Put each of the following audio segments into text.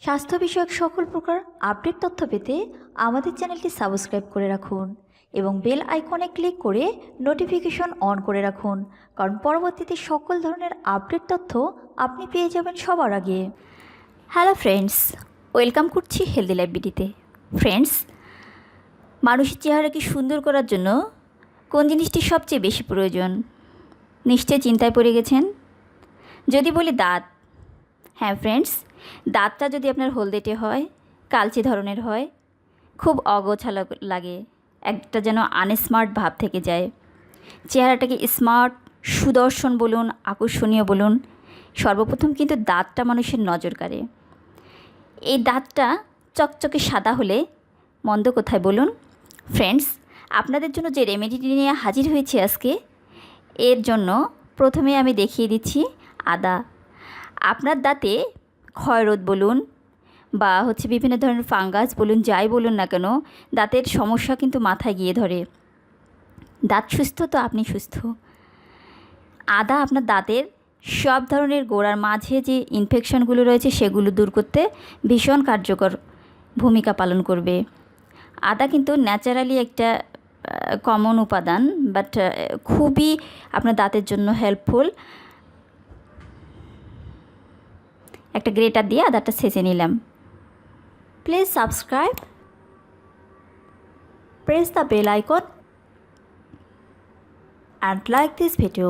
স্বাস্থ্য বিষয়ক সকল প্রকার আপডেট তথ্য পেতে আমাদের চ্যানেলটি সাবস্ক্রাইব করে রাখুন এবং বেল আইকনে ক্লিক করে নোটিফিকেশন অন করে রাখুন, কারণ পরবর্তীতে সকল ধরনের আপডেট তথ্য আপনি পেয়ে যাবেন সবার আগে। হ্যালো ফ্রেন্ডস, ওয়েলকাম করছি হেলদি লাইফ বিডিতে। ফ্রেন্ডস, মানুষের চেহারাকে সুন্দর করার জন্য কোন জিনিসটি সবচেয়ে বেশি প্রয়োজন? নিশ্চয়ই চিন্তায় পড়ে গেছেন। যদি বলি দাঁত, হ্যাঁ ফ্রেন্ডস, দাঁতটা যদি আপনার হলদেটে হয়, কালচে ধরনের হয়, খুব অগোছালো লাগে, একটা যেন আনস্মার্ট ভাব থেকে যায়। চেহারাটাকে স্মার্ট, সুদর্শন বলুন, আকর্ষণীয় বলুন, সর্বপ্রথম কিন্তু দাঁতটা মানুষের নজর কাড়ে। এই দাঁতটা চকচকে সাদা হলে মন্দ কোথায় বলুন? ফ্রেন্ডস, আপনাদের জন্য যে রেমেডিটি নিয়ে হাজির হয়েছে আজকে, এর জন্য প্রথমে আমি দেখিয়ে দিচ্ছি আদা। আপনার দাঁতে ক্ষয়রোধ বলুন বা বিভিন্ন ধরনের ফাঙ্গাস বলুন, যাই বলুন না কেন, দাঁতের সমস্যা কিন্তু মাথায় গিয়ে ধরে। দাঁত সুস্থ তো আপনি সুস্থ। আদা আপনার দাঁতের সব ধরনের গোড়ার মাঝে যে ইনফেকশনগুলো রয়েছে সেগুলো দূর করতে ভীষণ কার্যকর ভূমিকা পালন করবে। আদা কিন্তু ন্যাচারালি একটা কমন উপাদান, বাট খুবই আপনার দাঁতের জন্য হেল্পফুল। একটা গ্রেটার দিয়ে আদাটা ছেঁচে নিলাম। Please subscribe, press the bell icon and like this video.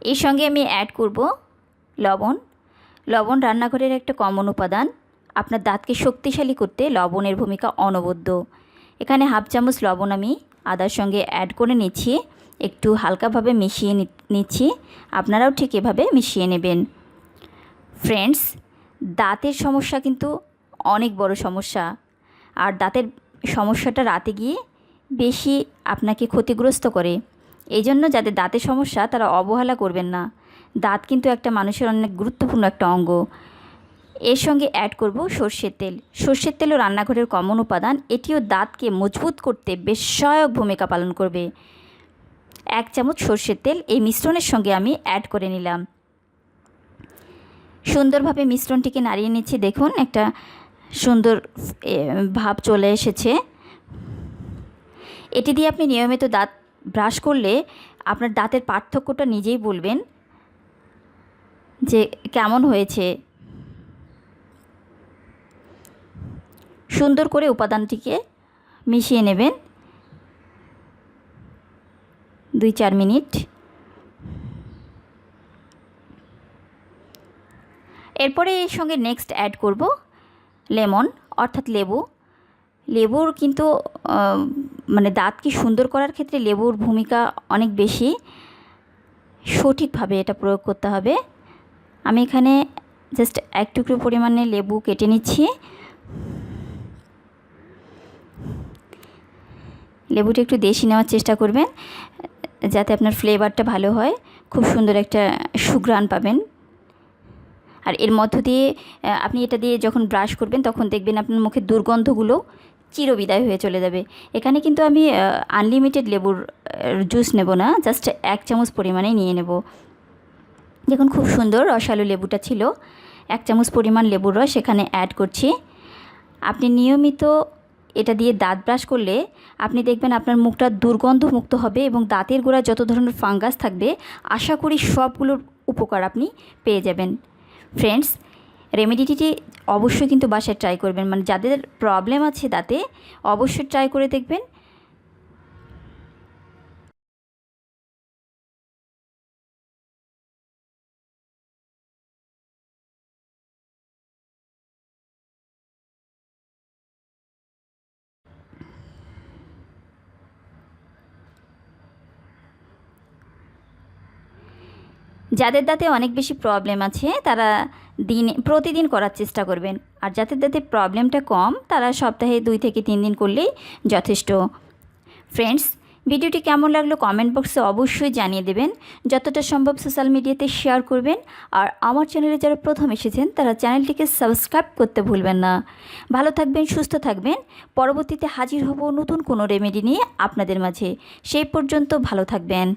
এর সঙ্গে আমি অ্যাড করব লবণ। লবণ রান্নাঘরের একটা কমন উপাদান। আপনার দাঁতকে শক্তিশালী করতে লবণের ভূমিকা অনবদ্য। এখানে হাফ চামচ লবণ আমি আদার সঙ্গে অ্যাড করে নিচ্ছি, একটু হালকাভাবে মিশিয়ে নিচ্ছি। আপনারাও ঠিক এভাবে মিশিয়ে নেবেন। ফ্রেন্ডস, দাঁতের সমস্যা কিন্তু অনেক বড় সমস্যা, আর দাঁতের সমস্যাটা রাতে গিয়ে বেশি আপনাকে ক্ষতিগ্রস্ত করে। এই জন্য যাদের দাঁতের সমস্যা তারা অবহেলা করবেন না। দাঁত কিন্তু একটা মানুষের অনেক গুরুত্বপূর্ণ একটা অঙ্গ। এর সঙ্গে অ্যাড করব সর্ষের তেল। সর্ষের তেলও রান্নাঘরের কমন উপাদান। এটিও দাঁতকে মজবুত করতে বেশ সহায়ক ভূমিকা পালন করবে। 1 চামচ সর্ষের তেল এই মিশ্রণের সঙ্গে আমি অ্যাড করে নিলাম। সুন্দরভাবে মিশ্রণটিকে নাড়িয়ে নিচ্ছি। দেখুন, একটা সুন্দর ভাব চলে এসেছে। এটি দিয়ে আপনি নিয়মিত দাঁত ব্রাশ করলে আপনার দাঁতের পার্থক্যটা নিজেই বলবেন যে কেমন হয়েছে। সুন্দর করে উপাদানটিকে মিশিয়ে নেবেন 2-4 মিনিট। এরপরে এর সঙ্গে নেক্সট অ্যাড করব লেমন, অর্থাৎ লেবু। লেবুর কিন্তু দাঁতকে সুন্দর করার ক্ষেত্রে লেবুর ভূমিকা অনেক বেশি। সঠিকভাবে এটা প্রয়োগ করতে হবে। আমি এখানে জাস্ট 1 টুকরো পরিমাণে লেবু কেটে নিচ্ছি। লেবুটা একটু দেশি নেওয়ার চেষ্টা করবেন যাতে আপনার ফ্লেভারটা ভালো হয়, খুব সুন্দর একটা সুঘ্রাণ পাবেন। আর এর মধ্য দিয়ে আপনি এটা দিয়ে যখন ব্রাশ করবেন তখন দেখবেন আপনার মুখের দুর্গন্ধগুলো চিরবিদায় হয়ে চলে যাবে। এখানে কিন্তু আমি আনলিমিটেড লেবুর জুস নেব না, জাস্ট 1 চামচ পরিমাণেই নিয়ে নেব। দেখুন, খুব সুন্দর রসালো লেবুটা ছিল। 1 চামচ পরিমাণ লেবুর রস এখানে অ্যাড করছি। আপনি নিয়মিত এটা দিয়ে দাঁত ব্রাশ করলে আপনি দেখবেন আপনার মুখটা দুর্গন্ধমুক্ত হবে এবং দাঁতের গোড়ায় যত ধরনের ফাঙ্গাস থাকবে আশা করি সবগুলোর উপকার আপনি পেয়ে যাবেন। ফ্রেন্ডস, রেমেডিটি অবশ্যই কিন্তু বাসায় ট্রাই করবেন। যাদের প্রবলেম আছে দাঁতে, অবশ্যই ট্রাই করে দেখবেন। যাদের দাঁতে অনেক বেশি প্রবলেম আছে তারা প্রতিদিন করার চেষ্টা করবেন, আর যাদের দাঁতে প্রবলেমটা কম তারা সপ্তাহে 2 থেকে 3 দিন করলেই যথেষ্ট। ফ্রেন্ডস, ভিডিওটি কেমন লাগলো কমেন্ট বক্সে অবশ্যই জানিয়ে দেবেন। যতটা সম্ভব সোশ্যাল মিডিয়াতে শেয়ার করবেন। আর আমার চ্যানেলে যারা প্রথম এসেছেন তারা চ্যানেলটিকে সাবস্ক্রাইব করতে ভুলবেন না। ভালো থাকবেন, সুস্থ থাকবেন। পরবর্তীতে হাজির হব নতুন কোনো রেমেডি নিয়ে আপনাদের মাঝে। সেই পর্যন্ত ভালো থাকবেন।